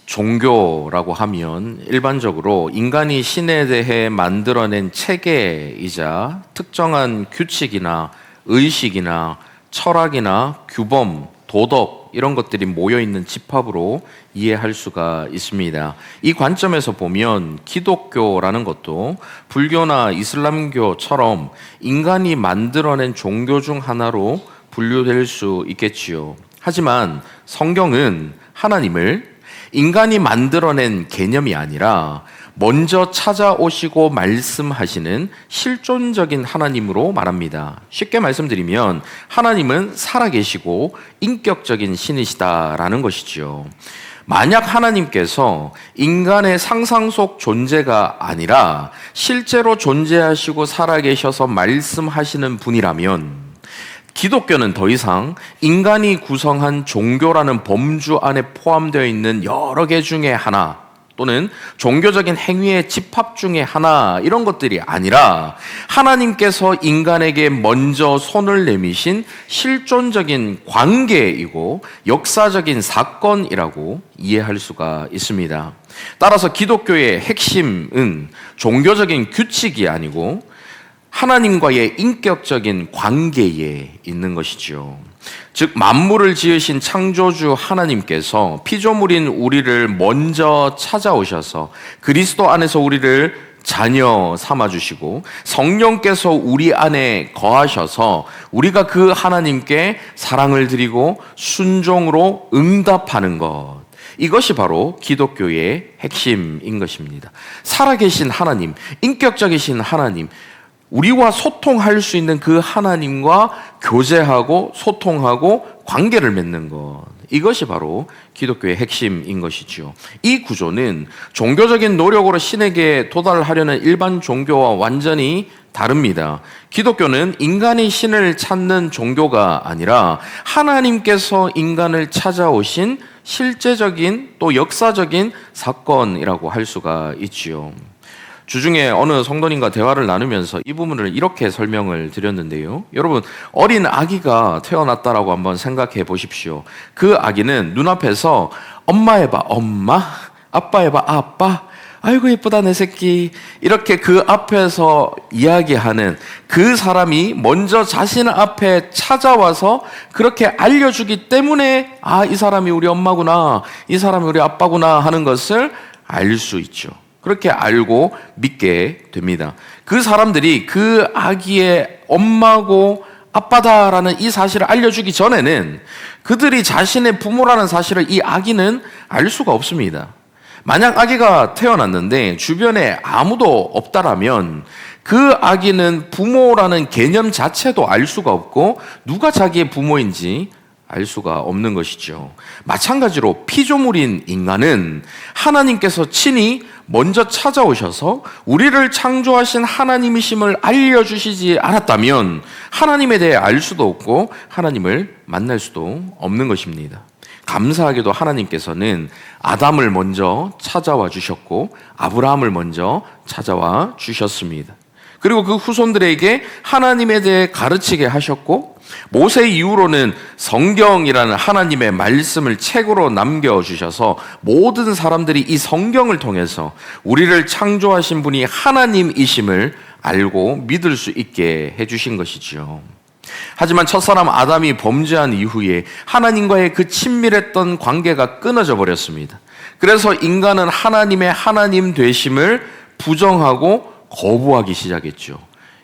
종교라고 하면 일반적으로 인간이 신에 대해 만들어낸 체계이자 특정한 규칙이나 의식이나 철학이나 규범, 도덕 이런 것들이 모여있는 집합으로 이해할 수가 있습니다. 이 관점에서 보면 기독교라는 것도 불교나 이슬람교처럼 인간이 만들어낸 종교 중 하나로 분류될 수 있겠지요. 하지만 성경은 하나님을 인간이 만들어낸 개념이 아니라 먼저 찾아오시고 말씀하시는 실존적인 하나님으로 말합니다. 쉽게 말씀드리면 하나님은 살아계시고 인격적인 신이시다라는 것이지요. 만약 하나님께서 인간의 상상 속 존재가 아니라 실제로 존재하시고 살아계셔서 말씀하시는 분이라면 기독교는 더 이상 인간이 구성한 종교라는 범주 안에 포함되어 있는 여러 개 중에 하나 또는 종교적인 행위의 집합 중에 하나 이런 것들이 아니라 하나님께서 인간에게 먼저 손을 내미신 실존적인 관계이고 역사적인 사건이라고 이해할 수가 있습니다. 따라서 기독교의 핵심은 종교적인 규칙이 아니고 하나님과의 인격적인 관계에 있는 것이죠. 즉 만물을 지으신 창조주 하나님께서 피조물인 우리를 먼저 찾아오셔서 그리스도 안에서 우리를 자녀 삼아주시고 성령께서 우리 안에 거하셔서 우리가 그 하나님께 사랑을 드리고 순종으로 응답하는 것, 이것이 바로 기독교의 핵심인 것입니다. 살아계신 하나님, 인격적이신 하나님, 우리와 소통할 수 있는 그 하나님과 교제하고 소통하고 관계를 맺는 것, 이것이 바로 기독교의 핵심인 것이죠. 이 구조는 종교적인 노력으로 신에게 도달하려는 일반 종교와 완전히 다릅니다. 기독교는 인간이 신을 찾는 종교가 아니라 하나님께서 인간을 찾아오신 실제적인 또 역사적인 사건이라고 할 수가 있지요. 주중에 어느 성도님과 대화를 나누면서 이 부분을 이렇게 설명을 드렸는데요. 여러분, 어린 아기가 태어났다라고 한번 생각해 보십시오. 그 아기는 눈앞에서 엄마 해봐, 엄마, 아빠 해봐, 아빠, 아이고 예쁘다 내 새끼, 이렇게 그 앞에서 이야기하는 그 사람이 먼저 자신 앞에 찾아와서 그렇게 알려주기 때문에 이 사람이 우리 엄마구나, 이 사람이 우리 아빠구나 하는 것을 알 수 있죠. 그렇게 알고 믿게 됩니다. 그 사람들이 그 아기의 엄마고 아빠다라는 이 사실을 알려주기 전에는 그들이 자신의 부모라는 사실을 이 아기는 알 수가 없습니다. 만약 아기가 태어났는데 주변에 아무도 없다라면 그 아기는 부모라는 개념 자체도 알 수가 없고 누가 자기의 부모인지 알 수가 없는 것이죠. 마찬가지로 피조물인 인간은 하나님께서 친히 먼저 찾아오셔서 우리를 창조하신 하나님이심을 알려주시지 않았다면 하나님에 대해 알 수도 없고 하나님을 만날 수도 없는 것입니다. 감사하게도 하나님께서는 아담을 먼저 찾아와 주셨고 아브라함을 먼저 찾아와 주셨습니다. 그리고 그 후손들에게 하나님에 대해 가르치게 하셨고 모세 이후로는 성경이라는 하나님의 말씀을 책으로 남겨주셔서 모든 사람들이 이 성경을 통해서 우리를 창조하신 분이 하나님이심을 알고 믿을 수 있게 해주신 것이지요. 하지만 첫사람 아담이 범죄한 이후에 하나님과의 그 친밀했던 관계가 끊어져 버렸습니다. 그래서 인간은 하나님의 하나님 되심을 부정하고 거부하기 시작했죠.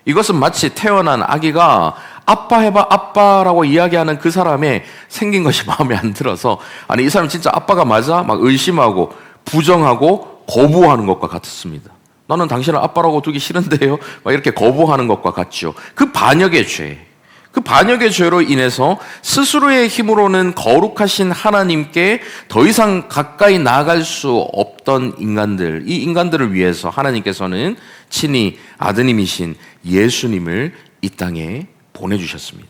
이것은 마치 태어난 아기가 아빠 해봐 아빠라고 이야기하는 그 사람의 생긴 것이 마음에 안 들어서 아니 이 사람 진짜 아빠가 맞아? 막 의심하고 부정하고 거부하는 것과 같았습니다. 나는 당신을 아빠라고 두기 싫은데요? 막 이렇게 거부하는 것과 같죠. 그 반역의 죄, 그 반역의 죄로 인해서 스스로의 힘으로는 거룩하신 하나님께 더 이상 가까이 나아갈 수 없던 인간들, 이 인간들을 위해서 하나님께서는 친히 아드님이신 예수님을 이 땅에 보내주셨습니다.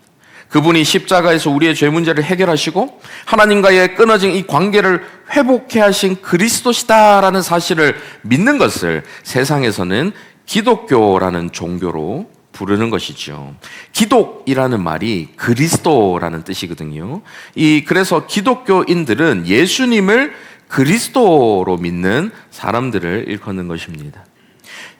그분이 십자가에서 우리의 죄 문제를 해결하시고 하나님과의 끊어진 이 관계를 회복해 하신 그리스도시다라는 사실을 믿는 것을 세상에서는 기독교라는 종교로 부르는 것이죠. 기독이라는 말이 그리스도라는 뜻이거든요. 그래서 기독교인들은 예수님을 그리스도로 믿는 사람들을 일컫는 것입니다.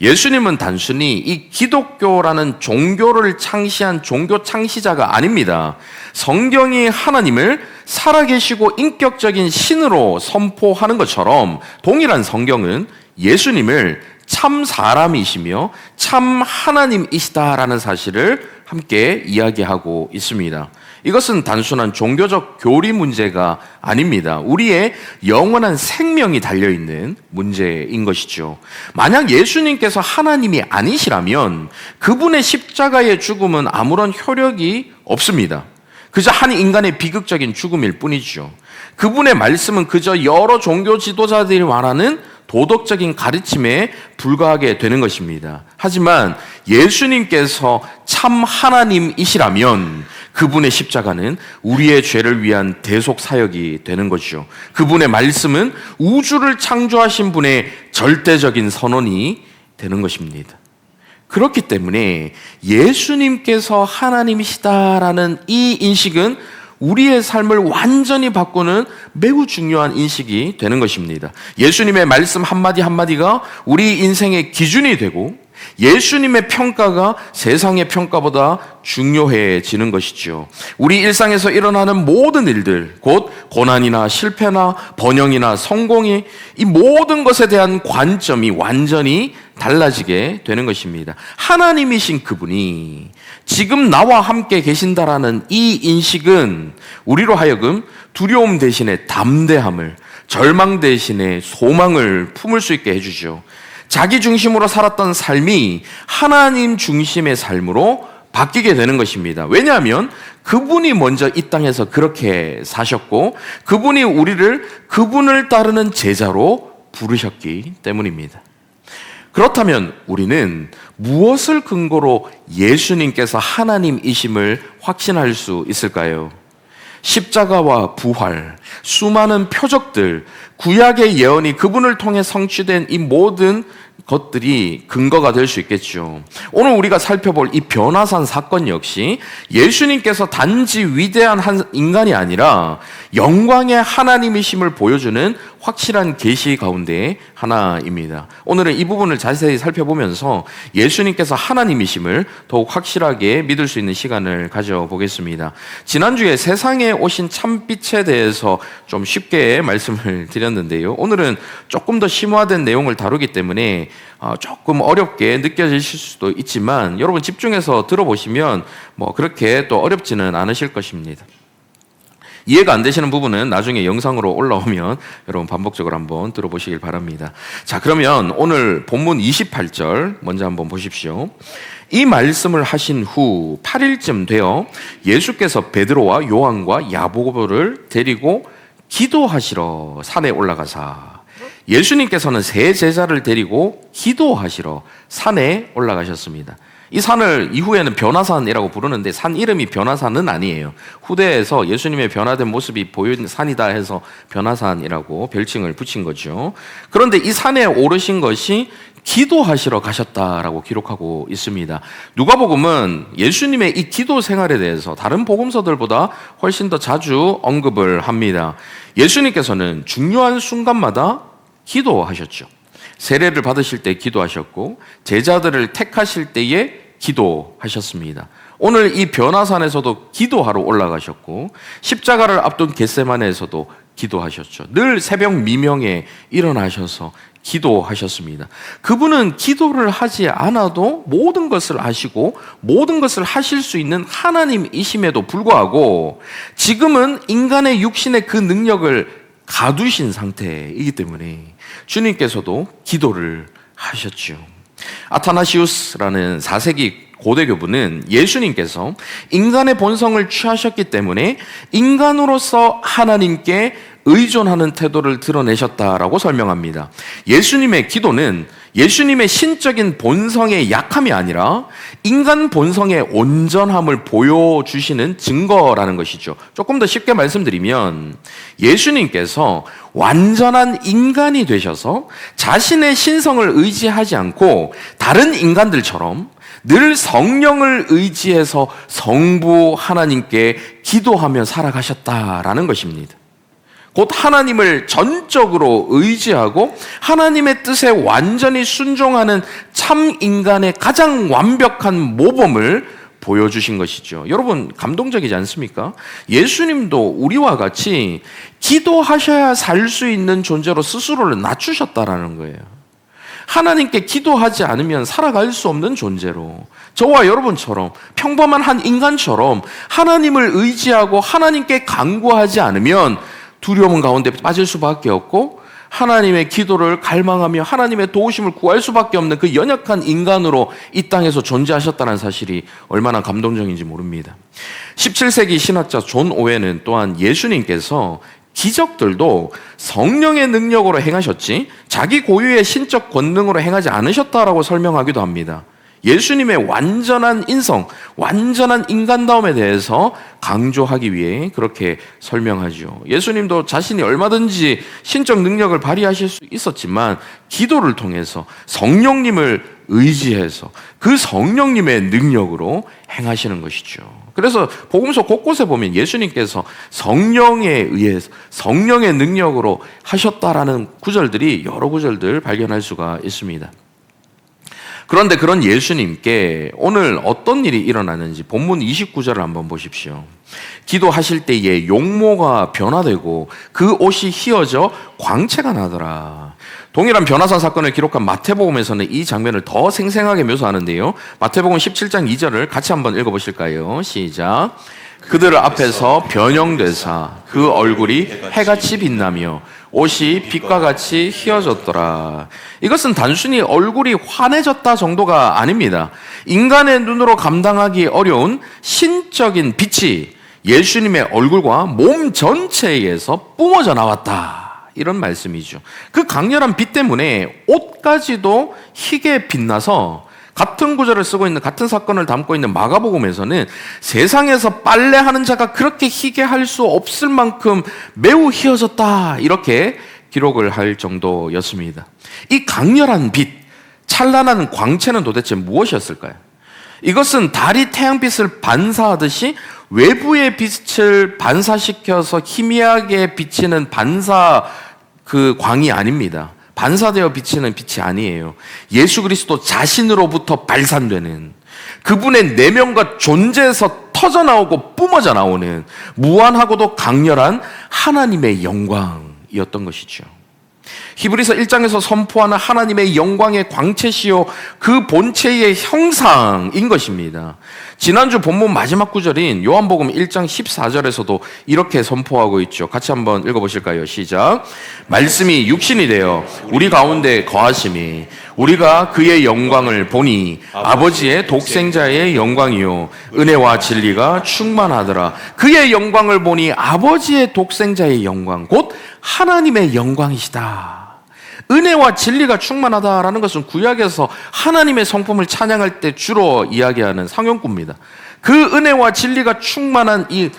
예수님은 단순히 이 기독교라는 종교를 창시한 종교 창시자가 아닙니다. 성경이 하나님을 살아계시고 인격적인 신으로 선포하는 것처럼 동일한 성경은 예수님을 참 사람이시며 참 하나님이시다라는 사실을 함께 이야기하고 있습니다. 이것은 단순한 종교적 교리 문제가 아닙니다. 우리의 영원한 생명이 달려있는 문제인 것이죠. 만약 예수님께서 하나님이 아니시라면 그분의 십자가의 죽음은 아무런 효력이 없습니다. 그저 한 인간의 비극적인 죽음일 뿐이죠. 그분의 말씀은 그저 여러 종교 지도자들이 말하는 도덕적인 가르침에 불과하게 되는 것입니다. 하지만 예수님께서 참 하나님이시라면 그분의 십자가는 우리의 죄를 위한 대속 사역이 되는 것이죠. 그분의 말씀은 우주를 창조하신 분의 절대적인 선언이 되는 것입니다. 그렇기 때문에 예수님께서 하나님이시다라는 이 인식은 우리의 삶을 완전히 바꾸는 매우 중요한 인식이 되는 것입니다. 예수님의 말씀 한마디 한마디가 우리 인생의 기준이 되고 예수님의 평가가 세상의 평가보다 중요해지는 것이죠. 우리 일상에서 일어나는 모든 일들, 곧 고난이나 실패나 번영이나 성공이 이 모든 것에 대한 관점이 완전히 달라지게 되는 것입니다. 하나님이신 그분이 지금 나와 함께 계신다라는 이 인식은 우리로 하여금 두려움 대신에 담대함을, 절망 대신에 소망을 품을 수 있게 해주죠. 자기 중심으로 살았던 삶이 하나님 중심의 삶으로 바뀌게 되는 것입니다. 왜냐하면 그분이 먼저 이 땅에서 그렇게 사셨고 그분이 우리를 그분을 따르는 제자로 부르셨기 때문입니다. 그렇다면 우리는 무엇을 근거로 예수님께서 하나님이심을 확신할 수 있을까요? 십자가와 부활, 수많은 표적들, 구약의 예언이 그분을 통해 성취된 이 모든 것들이 근거가 될 수 있겠죠. 오늘 우리가 살펴볼 이 변화산 사건 역시 예수님께서 단지 위대한 한 인간이 아니라 영광의 하나님이심을 보여주는 확실한 계시 가운데 하나입니다. 오늘은 이 부분을 자세히 살펴보면서 예수님께서 하나님이심을 더욱 확실하게 믿을 수 있는 시간을 가져보겠습니다. 지난주에 세상에 오신 참빛에 대해서 좀 쉽게 말씀을 드렸는데요. 오늘은 조금 더 심화된 내용을 다루기 때문에 조금 어렵게 느껴지실 수도 있지만 여러분 집중해서 들어보시면 그렇게 또 어렵지는 않으실 것입니다. 이해가 안 되시는 부분은 나중에 영상으로 올라오면 여러분 반복적으로 한번 들어보시길 바랍니다. 자, 그러면 오늘 본문 28절 먼저 한번 보십시오. 이 말씀을 하신 후 8일쯤 되어 예수께서 베드로와 요한과 야고보를 데리고 기도하시러 산에 올라가사 예수님께서는 세 제자를 데리고 기도하시러 산에 올라가셨습니다. 이 산을 이후에는 변화산이라고 부르는데 산 이름이 변화산은 아니에요. 후대에서 예수님의 변화된 모습이 보이는 산이다 해서 변화산이라고 별칭을 붙인 거죠. 그런데 이 산에 오르신 것이 기도하시러 가셨다라고 기록하고 있습니다. 누가복음은 예수님의 이 기도 생활에 대해서 다른 복음서들보다 훨씬 더 자주 언급을 합니다. 예수님께서는 중요한 순간마다 기도하셨죠. 세례를 받으실 때 기도하셨고 제자들을 택하실 때에 기도하셨습니다. 오늘 이 변화산에서도 기도하러 올라가셨고 십자가를 앞둔 겟세마네에서도 기도하셨죠. 늘 새벽 미명에 일어나셔서 기도하셨습니다. 그분은 기도를 하지 않아도 모든 것을 아시고 모든 것을 하실 수 있는 하나님이심에도 불구하고 지금은 인간의 육신의 그 능력을 가두신 상태이기 때문에 주님께서도 기도를 하셨죠. 아타나시우스라는 4세기 고대 교부는 예수님께서 인간의 본성을 취하셨기 때문에 인간으로서 하나님께 의존하는 태도를 드러내셨다라고 설명합니다. 예수님의 기도는 예수님의 신적인 본성의 약함이 아니라 인간 본성의 온전함을 보여주시는 증거라는 것이죠. 조금 더 쉽게 말씀드리면 예수님께서 완전한 인간이 되셔서 자신의 신성을 의지하지 않고 다른 인간들처럼 늘 성령을 의지해서 성부 하나님께 기도하며 살아가셨다라는 것입니다. 곧 하나님을 전적으로 의지하고 하나님의 뜻에 완전히 순종하는 참 인간의 가장 완벽한 모범을 보여주신 것이죠. 여러분, 감동적이지 않습니까? 예수님도 우리와 같이 기도하셔야 살 수 있는 존재로 스스로를 낮추셨다라는 거예요. 하나님께 기도하지 않으면 살아갈 수 없는 존재로, 저와 여러분처럼 평범한 한 인간처럼 하나님을 의지하고 하나님께 간구하지 않으면 두려움 가운데 빠질 수밖에 없고, 하나님의 기도를 갈망하며 하나님의 도우심을 구할 수밖에 없는 그 연약한 인간으로 이 땅에서 존재하셨다는 사실이 얼마나 감동적인지 모릅니다. 17세기 신학자 존 오웬은 또한 예수님께서 기적들도 성령의 능력으로 행하셨지 자기 고유의 신적 권능으로 행하지 않으셨다라고 설명하기도 합니다. 예수님의 완전한 인성, 완전한 인간다움에 대해서 강조하기 위해 그렇게 설명하죠. 예수님도 자신이 얼마든지 신적 능력을 발휘하실 수 있었지만 기도를 통해서 성령님을 의지해서 그 성령님의 능력으로 행하시는 것이죠. 그래서 복음서 곳곳에 보면 예수님께서 성령에 의해서 성령의 능력으로 하셨다라는 구절들이 여러 구절들 발견할 수가 있습니다. 그런데 그런 예수님께 오늘 어떤 일이 일어나는지 본문 29절을 한번 보십시오. 기도하실 때에 용모가 변화되고 그 옷이 휘어져 광채가 나더라. 동일한 변화산 사건을 기록한 마태복음에서는 이 장면을 더 생생하게 묘사하는데요. 마태복음 17장 2절을 같이 한번 읽어보실까요? 시작. 그들 앞에서 변형되사 그 얼굴이 해같이 빛나며 옷이 빛과 같이 휘어졌더라. 이것은 단순히 얼굴이 환해졌다 정도가 아닙니다. 인간의 눈으로 감당하기 어려운 신적인 빛이 예수님의 얼굴과 몸 전체에서 뿜어져 나왔다, 이런 말씀이죠. 그 강렬한 빛 때문에 옷까지도 희게 빛나서 같은 구절을 쓰고 있는, 같은 사건을 담고 있는 마가복음에서는 세상에서 빨래하는 자가 그렇게 희게 할 수 없을 만큼 매우 희어졌다, 이렇게 기록을 할 정도였습니다. 이 강렬한 빛, 찬란한 광채는 도대체 무엇이었을까요? 이것은 달이 태양빛을 반사하듯이 외부의 빛을 반사시켜서 희미하게 비치는 반사 그 광이 아닙니다. 반사되어 비치는 빛이 아니에요. 예수 그리스도 자신으로부터 발산되는, 그분의 내면과 존재에서 터져나오고 뿜어져 나오는 무한하고도 강렬한 하나님의 영광이었던 것이죠. 히브리서 1장에서 선포하는 하나님의 영광의 광채시요 그 본체의 형상인 것입니다. 지난주 본문 마지막 구절인 요한복음 1장 14절에서도 이렇게 선포하고 있죠. 같이 한번 읽어보실까요? 시작. 말씀이 육신이 되어 우리 가운데 거하심이 우리가 그의 영광을 보니 아버지의 독생자의 영광이요 은혜와 진리가 충만하더라. 그의 영광을 보니 아버지의 독생자의 영광, 곧 하나님의 영광이시다. 은혜와 진리가 충만하다라는 것은 구약에서 하나님의 성품을 찬양할 때 주로 이야기하는 상용구입니다. 그 은혜와 진리가 충만한 이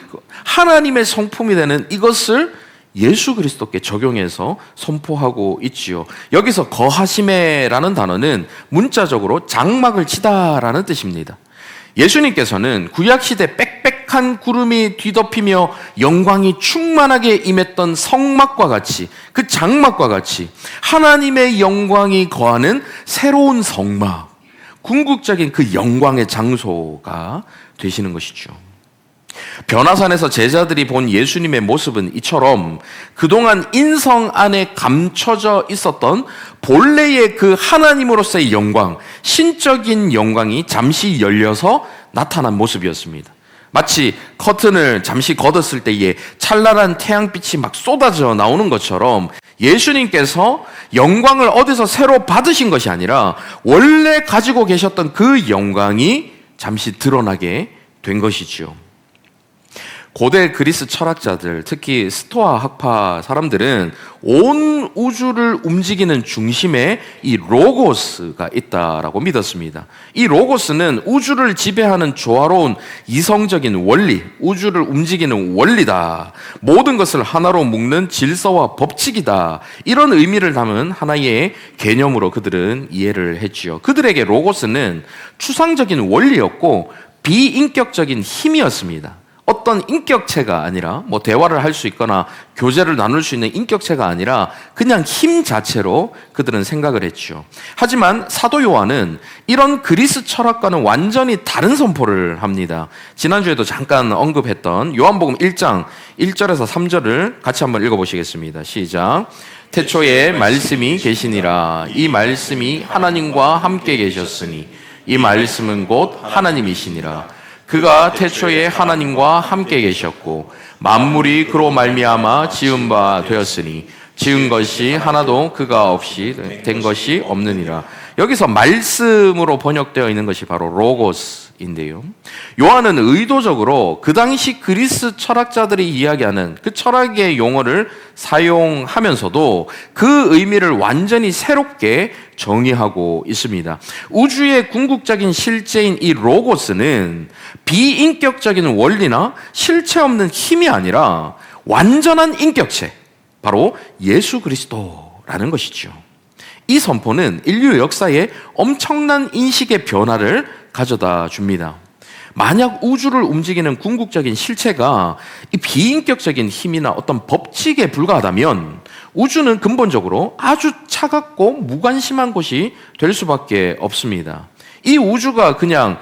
하나님의 성품이 되는 이것을 예수 그리스도께 적용해서 선포하고 있지요. 여기서 거하심에라는 단어는 문자적으로 장막을 치다라는 뜻입니다. 예수님께서는 구약시대 빽빽한 구름이 뒤덮이며 영광이 충만하게 임했던 성막과 같이, 그 장막과 같이 하나님의 영광이 거하는 새로운 성막, 궁극적인 그 영광의 장소가 되시는 것이죠. 변화산에서 제자들이 본 예수님의 모습은 이처럼 그동안 인성 안에 감춰져 있었던 본래의 그 하나님으로서의 영광, 신적인 영광이 잠시 열려서 나타난 모습이었습니다. 마치 커튼을 잠시 걷었을 때에 찬란한 태양빛이 막 쏟아져 나오는 것처럼 예수님께서 영광을 어디서 새로 받으신 것이 아니라 원래 가지고 계셨던 그 영광이 잠시 드러나게 된 것이지요. 고대 그리스 철학자들, 특히 스토아 학파 사람들은 온 우주를 움직이는 중심에 이 로고스가 있다라고 믿었습니다. 이 로고스는 우주를 지배하는 조화로운 이성적인 원리, 우주를 움직이는 원리다. 모든 것을 하나로 묶는 질서와 법칙이다. 이런 의미를 담은 하나의 개념으로 그들은 이해를 했지요. 그들에게 로고스는 추상적인 원리였고 비인격적인 힘이었습니다. 어떤 인격체가 아니라 뭐 대화를 할 수 있거나 교제를 나눌 수 있는 인격체가 아니라 그냥 힘 자체로 그들은 생각을 했죠. 하지만 사도 요한은 이런 그리스 철학과는 완전히 다른 선포를 합니다. 지난주에도 잠깐 언급했던 요한복음 1장 1절에서 3절을 같이 한번 읽어보시겠습니다. 시작. 태초에 말씀이 계시니라. 이 말씀이 하나님과 함께 계셨으니 이 말씀은 곧 하나님이시니라. 그가 태초에 하나님과 함께 계셨고 만물이 그로 말미암아 지은 바 되었으니 지은 것이 하나도 그가 없이 된 것이 없느니라. 여기서 말씀으로 번역되어 있는 것이 바로 로고스인데요. 요한은 의도적으로 그 당시 그리스 철학자들이 이야기하는 그 철학의 용어를 사용하면서도 그 의미를 완전히 새롭게 정의하고 있습니다. 우주의 궁극적인 실제인 이 로고스는 비인격적인 원리나 실체 없는 힘이 아니라 완전한 인격체, 바로 예수 그리스도라는 것이죠. 이 선포는 인류 역사에 엄청난 인식의 변화를 가져다 줍니다. 만약 우주를 움직이는 궁극적인 실체가 이 비인격적인 힘이나 어떤 법칙에 불과하다면 우주는 근본적으로 아주 차갑고 무관심한 곳이 될 수밖에 없습니다. 이 우주가 그냥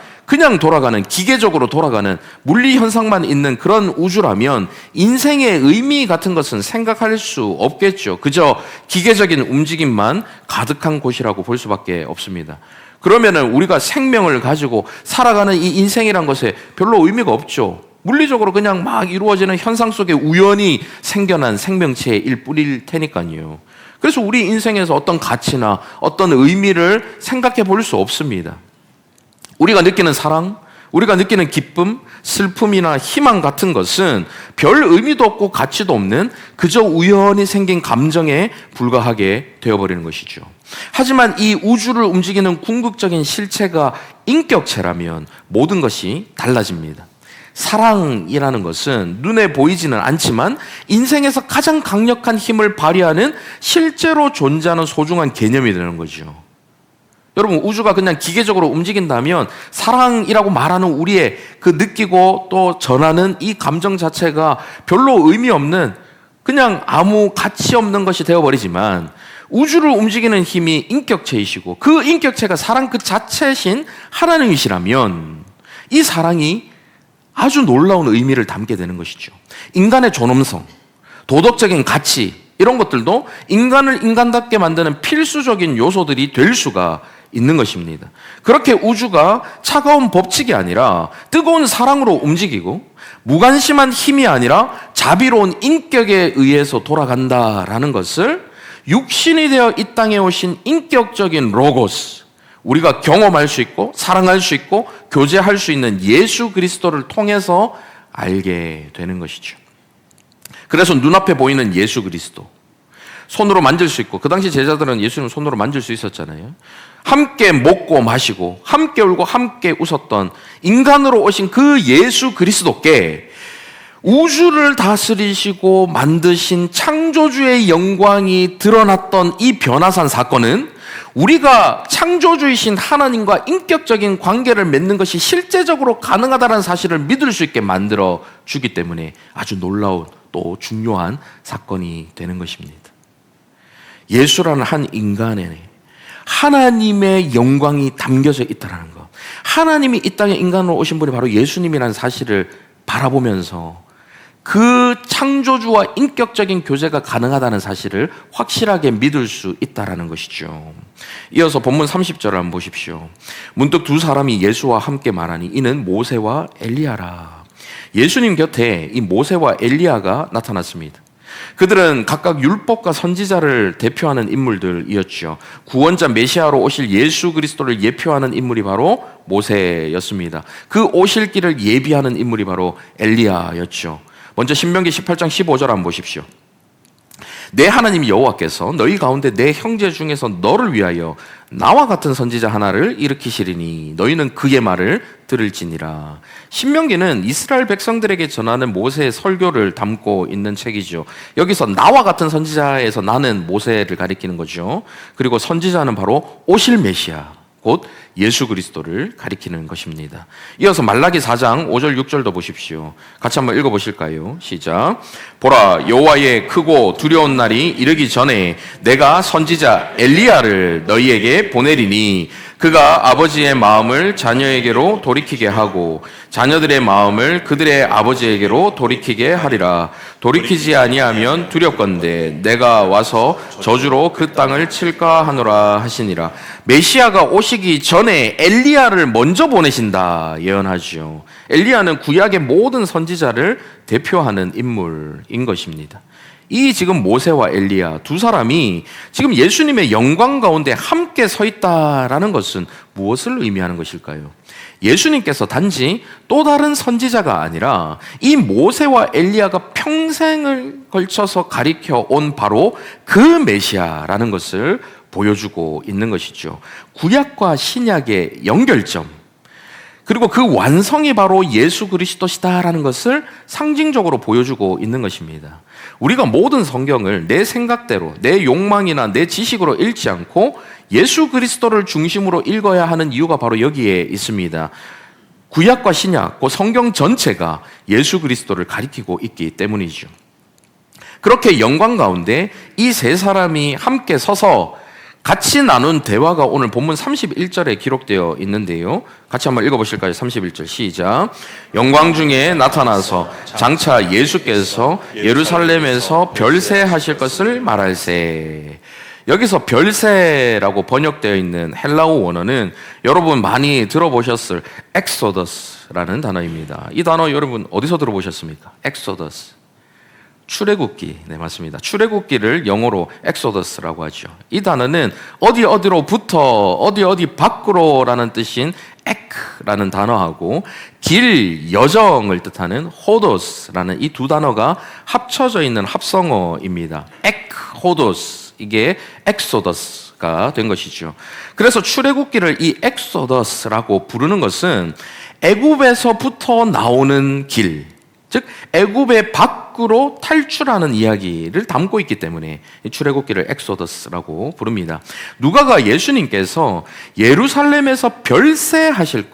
돌아가는, 기계적으로 돌아가는 물리 현상만 있는 그런 우주라면 인생의 의미 같은 것은 생각할 수 없겠죠. 그저 기계적인 움직임만 가득한 곳이라고 볼 수밖에 없습니다. 그러면은 우리가 생명을 가지고 살아가는 이 인생이란 것에 별로 의미가 없죠. 물리적으로 그냥 막 이루어지는 현상 속에 우연히 생겨난 생명체일 뿐일 테니까요. 그래서 우리 인생에서 어떤 가치나 어떤 의미를 생각해 볼 수 없습니다. 우리가 느끼는 사랑, 우리가 느끼는 기쁨, 슬픔이나 희망 같은 것은 별 의미도 없고 가치도 없는 그저 우연히 생긴 감정에 불과하게 되어버리는 것이죠. 하지만 이 우주를 움직이는 궁극적인 실체가 인격체라면 모든 것이 달라집니다. 사랑이라는 것은 눈에 보이지는 않지만 인생에서 가장 강력한 힘을 발휘하는 실제로 존재하는 소중한 개념이 되는 거죠. 여러분, 우주가 그냥 기계적으로 움직인다면 사랑이라고 말하는 우리의 그 느끼고 또 전하는 이 감정 자체가 별로 의미 없는, 그냥 아무 가치 없는 것이 되어버리지만 우주를 움직이는 힘이 인격체이시고 그 인격체가 사랑 그 자체신 하나님이시라면 이 사랑이 아주 놀라운 의미를 담게 되는 것이죠. 인간의 존엄성, 도덕적인 가치, 이런 것들도 인간을 인간답게 만드는 필수적인 요소들이 될 수가 있는 것입니다. 그렇게 우주가 차가운 법칙이 아니라 뜨거운 사랑으로 움직이고 무관심한 힘이 아니라 자비로운 인격에 의해서 돌아간다라는 것을 육신이 되어 이 땅에 오신 인격적인 로고스, 우리가 경험할 수 있고 사랑할 수 있고 교제할 수 있는 예수 그리스도를 통해서 알게 되는 것이죠. 그래서 눈앞에 보이는 예수 그리스도, 손으로 만질 수 있고, 그 당시 제자들은 예수님 손으로 만질 수 있었잖아요. 함께 먹고 마시고 함께 울고 함께 웃었던 인간으로 오신 그 예수 그리스도께 우주를 다스리시고 만드신 창조주의 영광이 드러났던 이 변화산 사건은 우리가 창조주이신 하나님과 인격적인 관계를 맺는 것이 실제적으로 가능하다는 사실을 믿을 수 있게 만들어 주기 때문에 아주 놀라운 또 중요한 사건이 되는 것입니다. 예수라는 한 인간에 하나님의 영광이 담겨져 있다는 것, 하나님이 이 땅에 인간으로 오신 분이 바로 예수님이라는 사실을 바라보면서 그 창조주와 인격적인 교제가 가능하다는 사실을 확실하게 믿을 수 있다는 것이죠. 이어서 본문 30절을 한번 보십시오. 문득 두 사람이 예수와 함께 말하니 이는 모세와 엘리야라. 예수님 곁에 이 모세와 엘리야가 나타났습니다. 그들은 각각 율법과 선지자를 대표하는 인물들이었죠. 구원자 메시아로 오실 예수 그리스도를 예표하는 인물이 바로 모세였습니다. 그 오실 길을 예비하는 인물이 바로 엘리야였죠. 먼저 신명기 18장 15절 한번 보십시오. 내 하나님 여호와께서 너희 가운데 내 형제 중에서 너를 위하여 나와 같은 선지자 하나를 일으키시리니 너희는 그의 말을 들을지니라. 신명기는 이스라엘 백성들에게 전하는 모세의 설교를 담고 있는 책이죠. 여기서 나와 같은 선지자에서 나는 모세를 가리키는 거죠. 그리고 선지자는 바로 오실 메시아, 곧 예수 그리스도를 가리키는 것입니다. 이어서 말라기 4장 5절 6절도 보십시오. 같이 한번 읽어보실까요? 시작. 보라, 여호와의 크고 두려운 날이 이르기 전에 내가 선지자 엘리야를 너희에게 보내리니 그가 아버지의 마음을 자녀에게로 돌이키게 하고 자녀들의 마음을 그들의 아버지에게로 돌이키게 하리라. 돌이키지 아니하면 두렵건대 내가 와서 저주로 그 땅을 칠까 하노라 하시니라. 메시아가 오시기 전에 엘리야를 먼저 보내신다 예언하죠. 엘리야는 구약의 모든 선지자를 대표하는 인물인 것입니다. 이 지금 모세와 엘리야 두 사람이 지금 예수님의 영광 가운데 함께 서 있다라는 것은 무엇을 의미하는 것일까요? 예수님께서 단지 또 다른 선지자가 아니라 이 모세와 엘리야가 평생을 걸쳐서 가리켜 온 바로 그 메시아라는 것을 보여주고 있는 것이죠. 구약과 신약의 연결점, 그리고 그 완성이 바로 예수 그리스도시다라는 것을 상징적으로 보여주고 있는 것입니다. 우리가 모든 성경을 내 생각대로, 내 욕망이나 내 지식으로 읽지 않고 예수 그리스도를 중심으로 읽어야 하는 이유가 바로 여기에 있습니다. 구약과 신약, 그 성경 전체가 예수 그리스도를 가리키고 있기 때문이죠. 그렇게 영광 가운데 이 세 사람이 함께 서서 같이 나눈 대화가 오늘 본문 31절에 기록되어 있는데요. 같이 한번 읽어보실까요? 31절 시작. 영광 중에 나타나서 장차 예수께서 예루살렘에서 별세하실 것을 말할세. 여기서 별세라고 번역되어 있는 헬라어 원어는 여러분 많이 들어보셨을 엑소더스라는 단어입니다. 이 단어 여러분 어디서 들어보셨습니까? 엑소더스. 출애굽기, 네 맞습니다. 출애굽기를 영어로 엑소더스라고 하죠. 이 단어는 어디로부터 어디 밖으로라는 뜻인 에크라는 단어하고 길, 여정을 뜻하는 호도스라는 이 두 단어가 합쳐져 있는 합성어입니다. 에크, 호도스, 이게 엑소더스가 된 것이죠. 그래서 출애굽기를 이 엑소더스라고 부르는 것은 애굽에서부터 나오는 길, 즉 애굽의 밖으로 탈출하는 이야기를 담고 있기 때문에 출애굽기를 엑소더스라고 부릅니다. 누가가 예수님께서 예루살렘에서 별세하실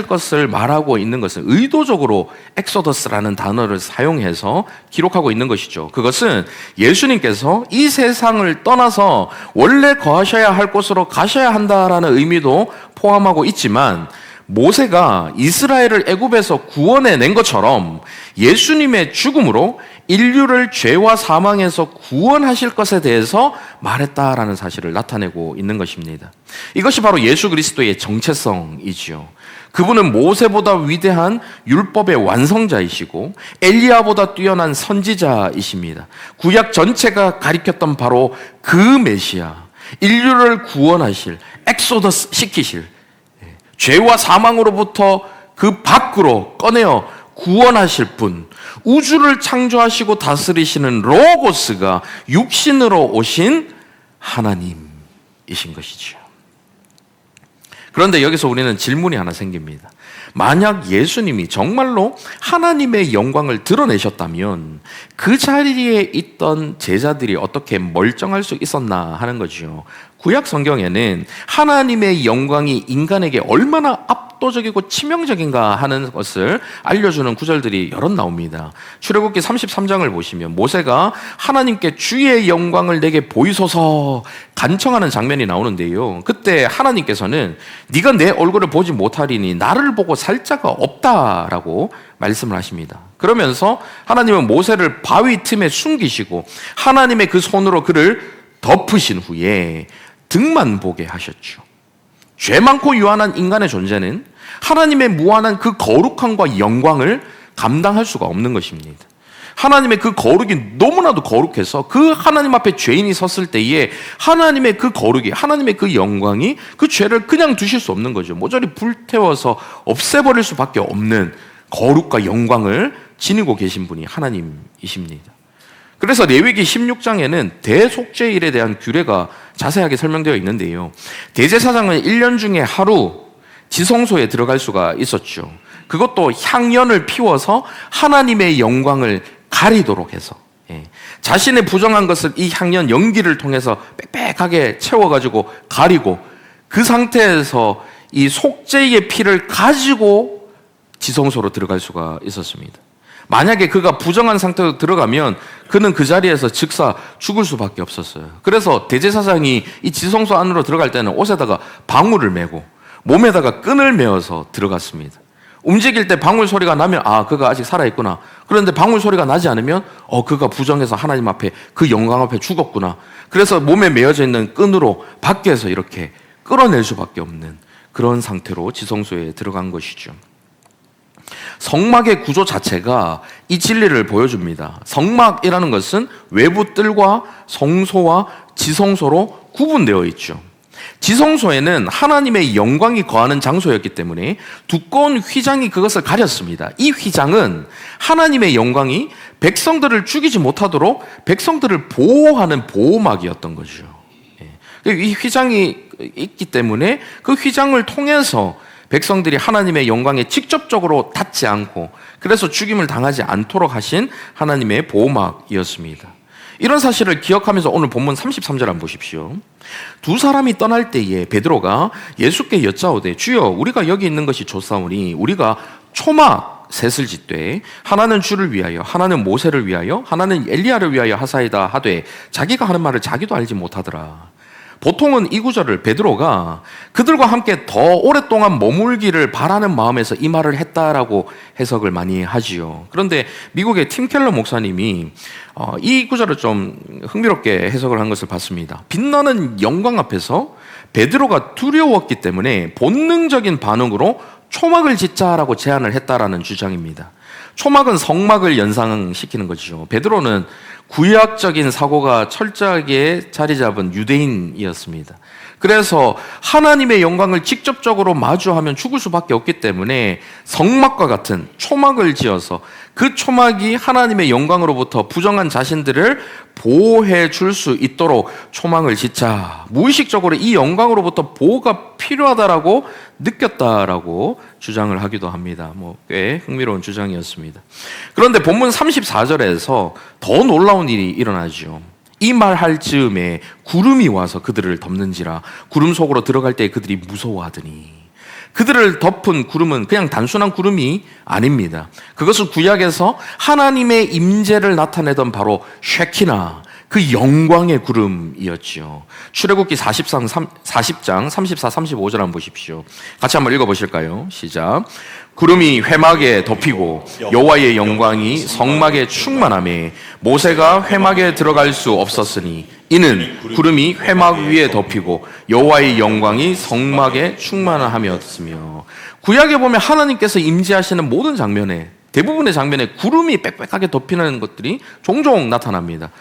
것을 말하고 있는 것은 의도적으로 엑소더스라는 단어를 사용해서 기록하고 있는 것이죠. 그것은 예수님께서 이 세상을 떠나서 원래 거하셔야 할 곳으로 가셔야 한다라는 의미도 포함하고 있지만 모세가 이스라엘을 애굽에서 구원해낸 것처럼 예수님의 죽음으로 인류를 죄와 사망에서 구원하실 것에 대해서 말했다라는 사실을 나타내고 있는 것입니다. 이것이 바로 예수 그리스도의 정체성이지요. 그분은 모세보다 위대한 율법의 완성자이시고 엘리야보다 뛰어난 선지자이십니다. 구약 전체가 가리켰던 바로 그 메시아, 인류를 구원하실, 엑소더스 시키실, 죄와 사망으로부터 그 밖으로 꺼내어 구원하실 분, 우주를 창조하시고 다스리시는 로고스가 육신으로 오신 하나님이신 것이죠. 그런데 여기서 우리는 질문이 하나 생깁니다. 만약 예수님이 정말로 하나님의 영광을 드러내셨다면 그 자리에 있던 제자들이 어떻게 멀쩡할 수 있었나 하는 거죠. 구약 성경에는 하나님의 영광이 인간에게 얼마나 압도적이고 치명적인가 하는 것을 알려주는 구절들이 여럿 나옵니다. 출애굽기 33장을 보시면 모세가 하나님께 주의 영광을 내게 보이소서 간청하는 장면이 나오는데요. 그때 하나님께서는 네가 내 얼굴을 보지 못하리니 나를 보고 살 자가 없다라고 말씀을 하십니다. 그러면서 하나님은 모세를 바위 틈에 숨기시고 하나님의 그 손으로 그를 덮으신 후에 등만 보게 하셨죠. 죄 많고 유한한 인간의 존재는 하나님의 무한한 그 거룩함과 영광을 감당할 수가 없는 것입니다. 하나님의 그 거룩이 너무나도 거룩해서 그 하나님 앞에 죄인이 섰을 때에 하나님의 그 거룩이, 하나님의 그 영광이 그 죄를 그냥 두실 수 없는 거죠. 모조리 불태워서 없애버릴 수밖에 없는 거룩과 영광을 지니고 계신 분이 하나님이십니다. 그래서 레위기 16장에는 대속죄일에 대한 규례가 자세하게 설명되어 있는데요. 대제사장은 1년 중에 하루 지성소에 들어갈 수가 있었죠. 그것도 향연을 피워서 하나님의 영광을 가리도록 해서 자신의 부정한 것을 이 향연 연기를 통해서 빽빽하게 채워가지고 가리고 그 상태에서 이 속죄의 피를 가지고 지성소로 들어갈 수가 있었습니다. 만약에 그가 부정한 상태로 들어가면 그는 그 자리에서 즉사 죽을 수밖에 없었어요. 그래서 대제사장이 이 지성소 안으로 들어갈 때는 옷에다가 방울을 메고 몸에다가 끈을 메어서 들어갔습니다. 움직일 때 방울 소리가 나면 그가 아직 살아있구나. 그런데 방울 소리가 나지 않으면 그가 부정해서 하나님 앞에 그 영광 앞에 죽었구나. 그래서 몸에 메어져 있는 끈으로 밖에서 이렇게 끌어낼 수밖에 없는 그런 상태로 지성소에 들어간 것이죠. 성막의 구조 자체가 이 진리를 보여줍니다. 성막이라는 것은 외부 뜰과 성소와 지성소로 구분되어 있죠. 지성소에는 하나님의 영광이 거하는 장소였기 때문에 두꺼운 휘장이 그것을 가렸습니다. 이 휘장은 하나님의 영광이 백성들을 죽이지 못하도록 백성들을 보호하는 보호막이었던 거죠. 이 휘장이 있기 때문에 그 휘장을 통해서 백성들이 하나님의 영광에 직접적으로 닿지 않고 그래서 죽임을 당하지 않도록 하신 하나님의 보호막이었습니다. 이런 사실을 기억하면서 오늘 본문 33절 한번 보십시오. 두 사람이 떠날 때에 베드로가 예수께 여짜오되 주여 우리가 여기 있는 것이 좋사오니 우리가 초막 셋을 짓되 하나는 주를 위하여 하나는 모세를 위하여 하나는 엘리야를 위하여 하사이다 하되 자기가 하는 말을 자기도 알지 못하더라. 보통은 이 구절을 베드로가 그들과 함께 더 오랫동안 머물기를 바라는 마음에서 이 말을 했다라고 해석을 많이 하지요. 그런데 미국의 팀 켈러 목사님이 이 구절을 좀 흥미롭게 해석을 한 것을 봤습니다. 빛나는 영광 앞에서 베드로가 두려웠기 때문에 본능적인 반응으로 초막을 짓자라고 제안을 했다라는 주장입니다. 초막은 성막을 연상시키는 것이죠. 베드로는 구약적인 사고가 철저하게 자리 잡은 유대인이었습니다. 그래서 하나님의 영광을 직접적으로 마주하면 죽을 수밖에 없기 때문에 성막과 같은 초막을 지어서 그 초막이 하나님의 영광으로부터 부정한 자신들을 보호해 줄 수 있도록 초막을 짓자. 무의식적으로 이 영광으로부터 보호가 필요하다라고 느꼈다라고 주장을 하기도 합니다. 꽤 흥미로운 주장이었습니다. 그런데 본문 34절에서 더 놀라운 일이 일어나죠. 이 말할 즈음에 구름이 와서 그들을 덮는지라 구름 속으로 들어갈 때 그들이 무서워하더니 그들을 덮은 구름은 그냥 단순한 구름이 아닙니다. 그것은 구약에서 하나님의 임재를 나타내던 바로 쉐키나 그 영광의 구름이었지요. 출애굽기 40장 34, 35절 한번 보십시오. 같이 한번 읽어보실까요? 시작. 구름이 회막에 덮이고 여호와의 영광이 성막에 충만하매 모세가 회막에 들어갈 수 없었으니 이는 구름이 회막 위에 덮이고 여호와의 영광이 성막에 충만함이었으며. 구약에 보면 하나님께서 임재하시는 모든 장면에 대부분의 장면에 구름이 빽빽하게 덮이는 것들이 종종 나타납니다.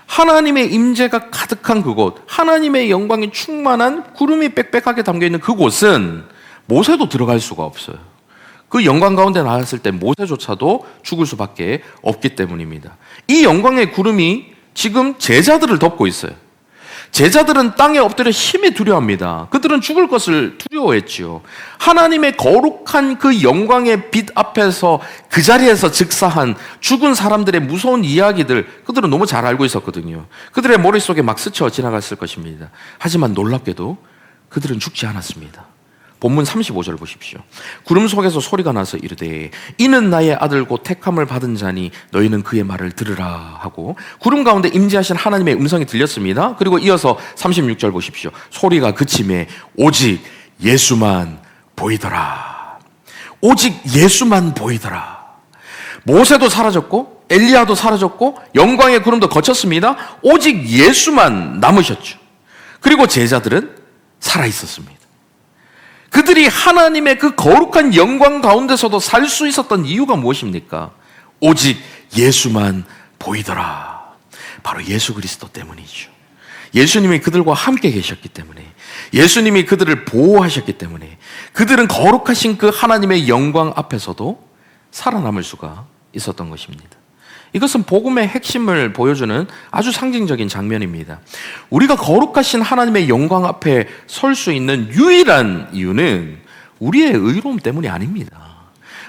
하나님의 임재가 가득한 그곳, 하나님의 영광이 충만한 구름이 빽빽하게 담겨있는 그곳은 모세도 들어갈 수가 없어요. 그 영광 가운데 나갔을 때 모세조차도 죽을 수밖에 없기 때문입니다. 이 영광의 구름이 지금 제자들을 덮고 있어요. 제자들은 땅에 엎드려 심히 두려워합니다. 그들은 죽을 것을 두려워했지요. 하나님의 거룩한 그 영광의 빛 앞에서 그 자리에서 즉사한 죽은 사람들의 무서운 이야기들 그들은 너무 잘 알고 있었거든요. 그들의 머릿속에 막 스쳐 지나갔을 것입니다. 하지만 놀랍게도 그들은 죽지 않았습니다. 본문 35절 보십시오. 구름 속에서 소리가 나서 이르되 이는 나의 아들 곧 택함을 받은 자니 너희는 그의 말을 들으라 하고 구름 가운데 임재하신 하나님의 음성이 들렸습니다. 그리고 이어서 36절 보십시오. 소리가 그침에 오직 예수만 보이더라. 오직 예수만 보이더라. 모세도 사라졌고 엘리야도 사라졌고 영광의 구름도 거쳤습니다. 오직 예수만 남으셨죠. 그리고 제자들은 살아있었습니다. 그들이 하나님의 그 거룩한 영광 가운데서도 살 수 있었던 이유가 무엇입니까? 오직 예수만 보이더라. 바로 예수 그리스도 때문이죠. 예수님이 그들과 함께 계셨기 때문에, 예수님이 그들을 보호하셨기 때문에 그들은 거룩하신 그 하나님의 영광 앞에서도 살아남을 수가 있었던 것입니다. 이것은 복음의 핵심을 보여주는 아주 상징적인 장면입니다. 우리가 거룩하신 하나님의 영광 앞에 설 수 있는 유일한 이유는 우리의 의로움 때문이 아닙니다.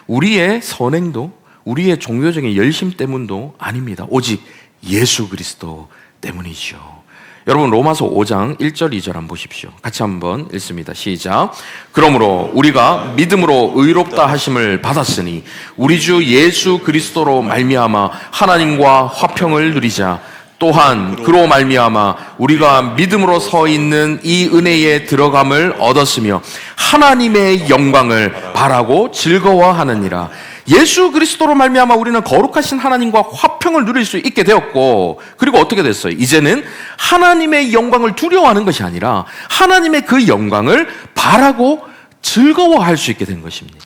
우리의 선행도, 우리의 종교적인 열심 때문도 아닙니다. 오직 예수 그리스도 때문이죠. 여러분 로마서 5장 1절 2절 한번 보십시오. 같이 한번 읽습니다. 시작. 그러므로 우리가 믿음으로 의롭다 하심을 받았으니 우리 주 예수 그리스도로 말미암아 하나님과 화평을 누리자. 또한 그로 말미암아 우리가 믿음으로 서 있는 이 은혜에 들어감을 얻었으며 하나님의 영광을 바라고 즐거워하느니라. 예수 그리스도로 말미암아 우리는 거룩하신 하나님과 화평을 누릴 수 있게 되었고, 그리고 어떻게 됐어요? 이제는 하나님의 영광을 두려워하는 것이 아니라 하나님의 그 영광을 바라고 즐거워할 수 있게 된 것입니다.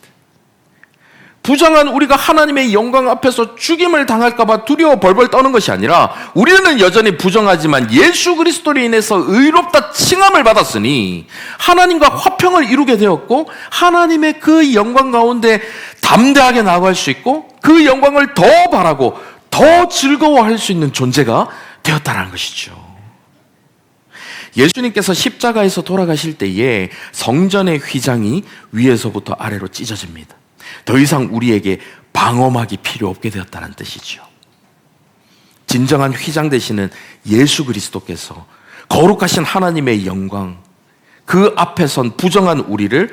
부정한 우리가 하나님의 영광 앞에서 죽임을 당할까 봐 두려워 벌벌 떠는 것이 아니라 우리는 여전히 부정하지만 예수 그리스도로 인해서 의롭다 칭함을 받았으니 하나님과 화평을 이루게 되었고, 하나님의 그 영광 가운데 담대하게 나아갈 수 있고 그 영광을 더 바라고 더 즐거워할 수 있는 존재가 되었다는 것이죠. 예수님께서 십자가에서 돌아가실 때에 성전의 휘장이 위에서부터 아래로 찢어집니다. 더 이상 우리에게 방어막이 필요 없게 되었다는 뜻이죠. 진정한 휘장 되시는 예수 그리스도께서 거룩하신 하나님의 영광, 그 앞에 선 부정한 우리를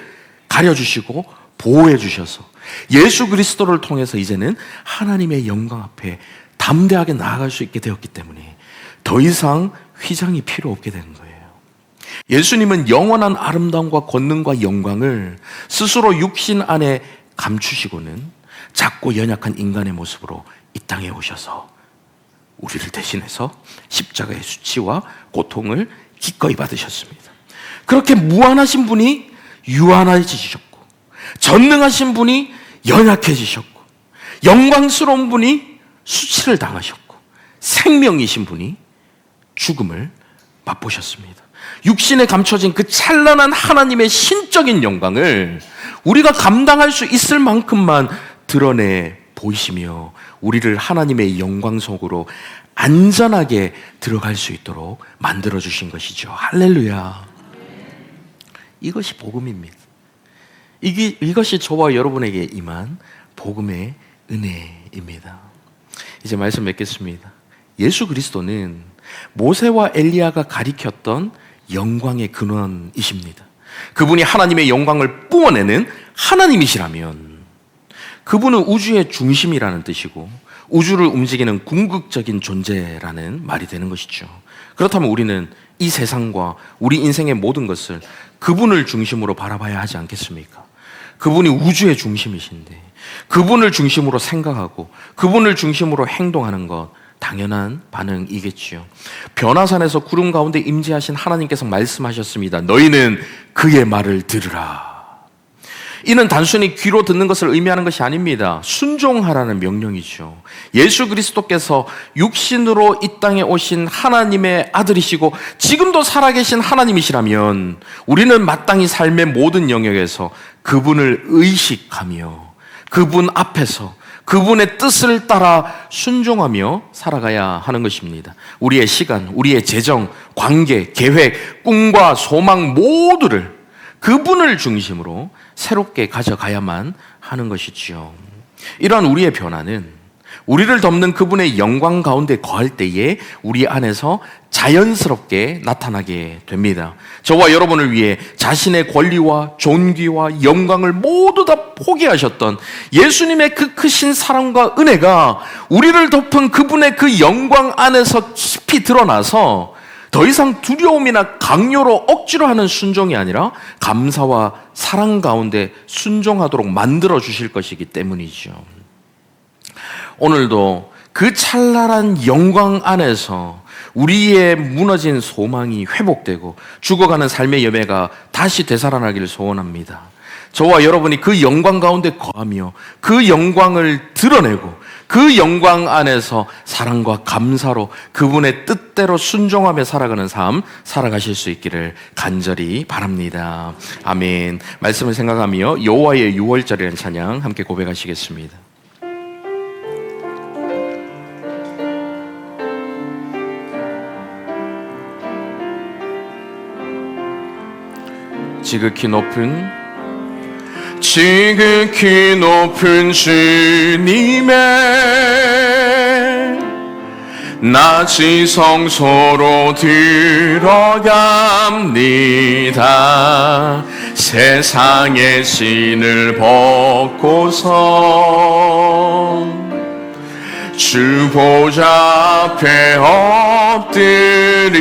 가려주시고 보호해 주셔서 예수 그리스도를 통해서 이제는 하나님의 영광 앞에 담대하게 나아갈 수 있게 되었기 때문에 더 이상 휘장이 필요 없게 된 거예요. 예수님은 영원한 아름다움과 권능과 영광을 스스로 육신 안에 감추시고는 작고 연약한 인간의 모습으로 이 땅에 오셔서 우리를 대신해서 십자가의 수치와 고통을 기꺼이 받으셨습니다. 그렇게 무한하신 분이 유한해지셨고, 전능하신 분이 연약해지셨고, 영광스러운 분이 수치를 당하셨고, 생명이신 분이 죽음을 맛보셨습니다. 육신에 감춰진 그 찬란한 하나님의 신적인 영광을 우리가 감당할 수 있을 만큼만 드러내 보이시며 우리를 하나님의 영광 속으로 안전하게 들어갈 수 있도록 만들어주신 것이죠. 할렐루야. 이것이 복음입니다. 이것이 저와 여러분에게 임한 복음의 은혜입니다. 이제 말씀 맺겠습니다. 예수 그리스도는 모세와 엘리야가 가리켰던 영광의 근원이십니다. 그분이 하나님의 영광을 뿜어내는 하나님이시라면 그분은 우주의 중심이라는 뜻이고 우주를 움직이는 궁극적인 존재라는 말이 되는 것이죠. 그렇다면 우리는 이 세상과 우리 인생의 모든 것을 그분을 중심으로 바라봐야 하지 않겠습니까? 그분이 우주의 중심이신데 그분을 중심으로 생각하고 그분을 중심으로 행동하는 것, 당연한 반응이겠지요. 변화산에서 구름 가운데 임재하신 하나님께서 말씀하셨습니다. 너희는 그의 말을 들으라. 이는 단순히 귀로 듣는 것을 의미하는 것이 아닙니다. 순종하라는 명령이죠. 예수 그리스도께서 육신으로 이 땅에 오신 하나님의 아들이시고 지금도 살아계신 하나님이시라면 우리는 마땅히 삶의 모든 영역에서 그분을 의식하며 그분 앞에서 그분의 뜻을 따라 순종하며 살아가야 하는 것입니다. 우리의 시간, 우리의 재정, 관계, 계획, 꿈과 소망 모두를 그분을 중심으로 새롭게 가져가야만 하는 것이지요. 이러한 우리의 변화는 우리를 덮는 그분의 영광 가운데 거할 때에 우리 안에서 자연스럽게 나타나게 됩니다. 저와 여러분을 위해 자신의 권리와 존귀와 영광을 모두 다 포기하셨던 예수님의 그 크신 사랑과 은혜가 우리를 덮은 그분의 그 영광 안에서 깊이 드러나서 더 이상 두려움이나 강요로 억지로 하는 순종이 아니라 감사와 사랑 가운데 순종하도록 만들어 주실 것이기 때문이죠. 오늘도 그 찬란한 영광 안에서 우리의 무너진 소망이 회복되고 죽어가는 삶의 열매가 다시 되살아나기를 소원합니다. 저와 여러분이 그 영광 가운데 거하며 그 영광을 드러내고 그 영광 안에서 사랑과 감사로 그분의 뜻대로 순종하며 살아가는 삶 살아가실 수 있기를 간절히 바랍니다. 아멘. 말씀을 생각하며 여호와의 유월절이라는 찬양 함께 고백하시겠습니다. 지극히 높은 주님의 나 지성소로 들어갑니다. 세상의 신을 벗고서 주 보좌 앞에 엎드리리.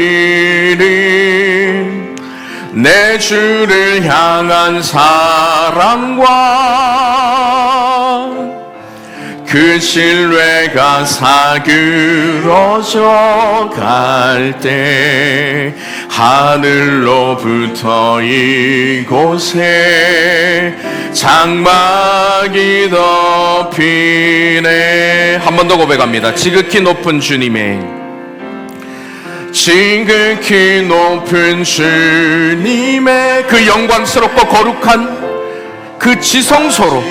내 주를 향한 사랑과 그 신뢰가 사그러져 갈 때 하늘로부터 이곳에 장막이 덮이네. 한 번 더 고백합니다. 지극히 높은 주님의, 지극히 높은 주님의 그 영광스럽고 거룩한 그 지성소로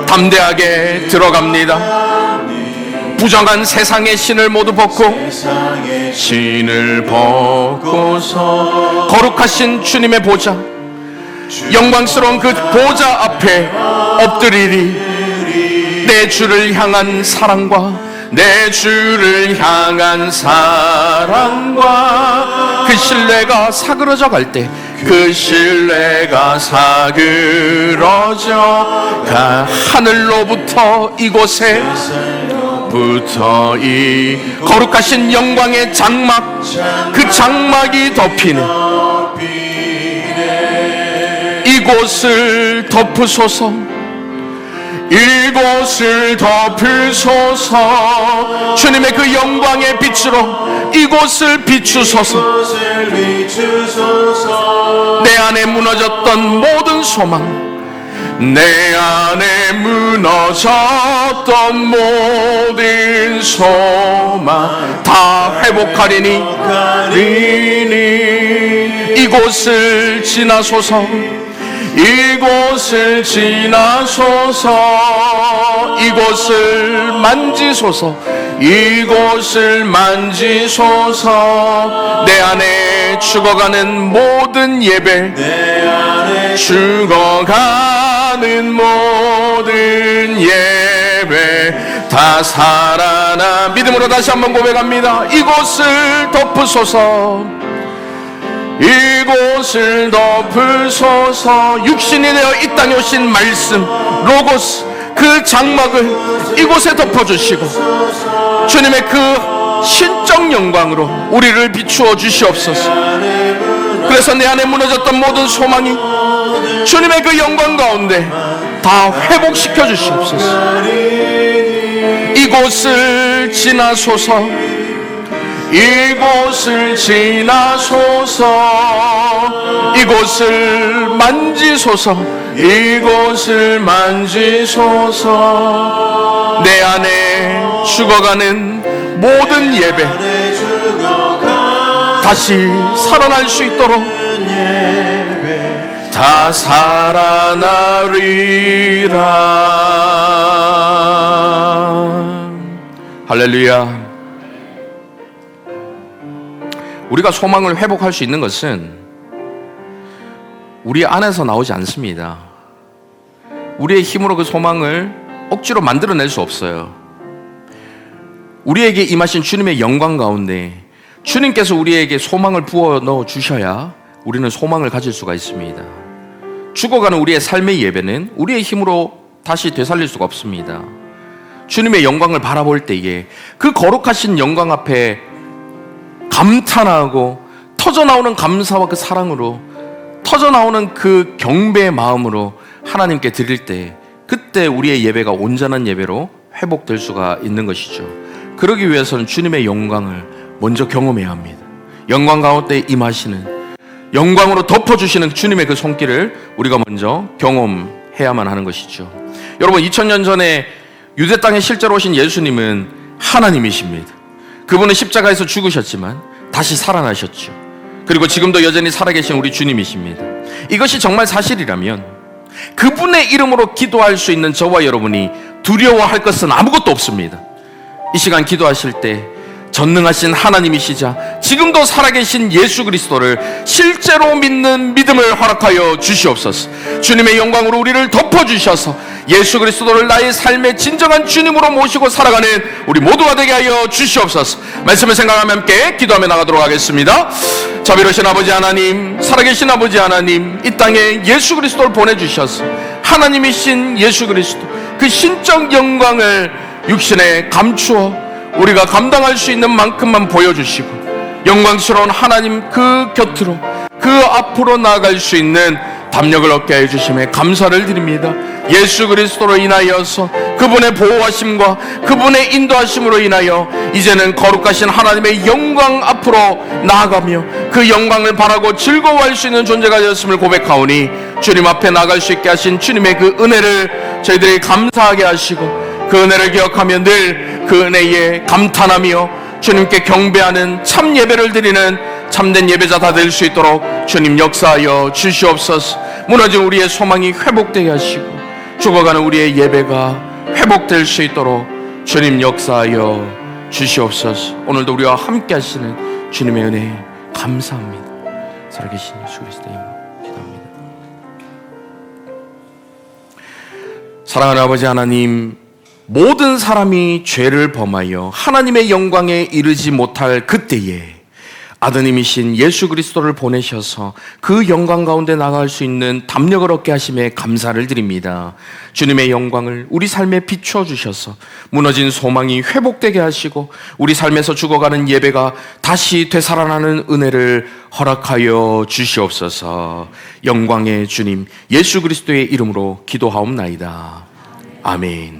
담대하게 들어갑니다. 부정한 세상의 신을 모두 벗고 신을 벗고서 거룩하신 주님의 보좌, 영광스러운 그 보좌 앞에 엎드리리. 내 주를 향한 사랑과 내 주를 향한 사랑과 그 신뢰가 사그러져 갈 때, 그 신뢰가 사그러져 가 하늘로부터 이곳에 부터 이 거룩하신 영광의 장막, 그 장막이 덮이는 이곳을 덮으소서. 이곳을 덮으소서. 주님의 그 영광의 빛으로 이곳을 비추소서. 내 안에 무너졌던 모든 소망, 내 안에 무너졌던 모든 소망 다 회복하리니 이곳을 지나소서. 이곳을 지나소서. 이곳을 만지소서. 이곳을 만지소서. 내 안에 죽어가는 모든 예배, 내 안에 죽어가는 모든 예배 다 살아나. 믿음으로 다시 한번 고백합니다. 이곳을 덮으소서. 이곳을 덮으소서. 육신이 되어 이 땅에 오신 말씀 로고스, 그 장막을 이곳에 덮어주시고 주님의 그 신적 영광으로 우리를 비추어 주시옵소서. 그래서 내 안에 무너졌던 모든 소망이 주님의 그 영광 가운데 다 회복시켜 주시옵소서. 이곳을 지나소서. 이곳을 지나소서. 이곳을 만지소서. 이곳을 만지소서. 내 안에 죽어가는 모든 예배 다시 살아날 수 있도록 다 살아나리라. 할렐루야. 우리가 소망을 회복할 수 있는 것은 우리 안에서 나오지 않습니다. 우리의 힘으로 그 소망을 억지로 만들어낼 수 없어요. 우리에게 임하신 주님의 영광 가운데 주님께서 우리에게 소망을 부어 넣어 주셔야 우리는 소망을 가질 수가 있습니다. 죽어가는 우리의 삶의 예배는 우리의 힘으로 다시 되살릴 수가 없습니다. 주님의 영광을 바라볼 때에 그 거룩하신 영광 앞에 감탄하고 터져나오는 감사와 그 사랑으로, 터져나오는 그 경배의 마음으로 하나님께 드릴 때, 그때 우리의 예배가 온전한 예배로 회복될 수가 있는 것이죠. 그러기 위해서는 주님의 영광을 먼저 경험해야 합니다. 영광 가운데 임하시는, 영광으로 덮어주시는 주님의 그 손길을 우리가 먼저 경험해야만 하는 것이죠. 여러분, 2000년 전에 유대 땅에 실제로 오신 예수님은 하나님이십니다. 그분은 십자가에서 죽으셨지만 다시 살아나셨죠. 그리고 지금도 여전히 살아계신 우리 주님이십니다. 이것이 정말 사실이라면 그분의 이름으로 기도할 수 있는 저와 여러분이 두려워할 것은 아무것도 없습니다. 이 시간 기도하실 때 전능하신 하나님이시자 지금도 살아계신 예수 그리스도를 실제로 믿는 믿음을 허락하여 주시옵소서. 주님의 영광으로 우리를 덮어주셔서 예수 그리스도를 나의 삶의 진정한 주님으로 모시고 살아가는 우리 모두가 되게 하여 주시옵소서. 말씀을 생각하며 함께 기도하며 나가도록 하겠습니다. 자비로우신 아버지 하나님, 살아계신 아버지 하나님, 이 땅에 예수 그리스도를 보내주셔서 하나님이신 예수 그리스도 그 신적 영광을 육신에 감추어 우리가 감당할 수 있는 만큼만 보여주시고 영광스러운 하나님 그 곁으로 그 앞으로 나아갈 수 있는 담력을 얻게 해주심에 감사를 드립니다. 예수 그리스도로 인하여서 그분의 보호하심과 그분의 인도하심으로 인하여 이제는 거룩하신 하나님의 영광 앞으로 나아가며 그 영광을 바라고 즐거워할 수 있는 존재가 되었음을 고백하오니 주님 앞에 나아갈 수 있게 하신 주님의 그 은혜를 저희들이 감사하게 하시고 그 은혜를 기억하며 늘 그 은혜에 감탄하며 주님께 경배하는 참 예배를 드리는 참된 예배자 다 될 수 있도록 주님 역사하여 주시옵소서. 무너진 우리의 소망이 회복되게 하시고 죽어가는 우리의 예배가 회복될 수 있도록 주님 역사하여 주시옵소서. 오늘도 우리와 함께 하시는 주님의 은혜 감사합니다. 살아계신 예수 그리스도의 이름으로 기도합니다. 사랑하는 아버지 하나님, 모든 사람이 죄를 범하여 하나님의 영광에 이르지 못할 그때에 아드님이신 예수 그리스도를 보내셔서 그 영광 가운데 나갈 수 있는 담력을 얻게 하심에 감사를 드립니다. 주님의 영광을 우리 삶에 비추어 주셔서 무너진 소망이 회복되게 하시고 우리 삶에서 죽어가는 예배가 다시 되살아나는 은혜를 허락하여 주시옵소서. 영광의 주님 예수 그리스도의 이름으로 기도하옵나이다. 아멘.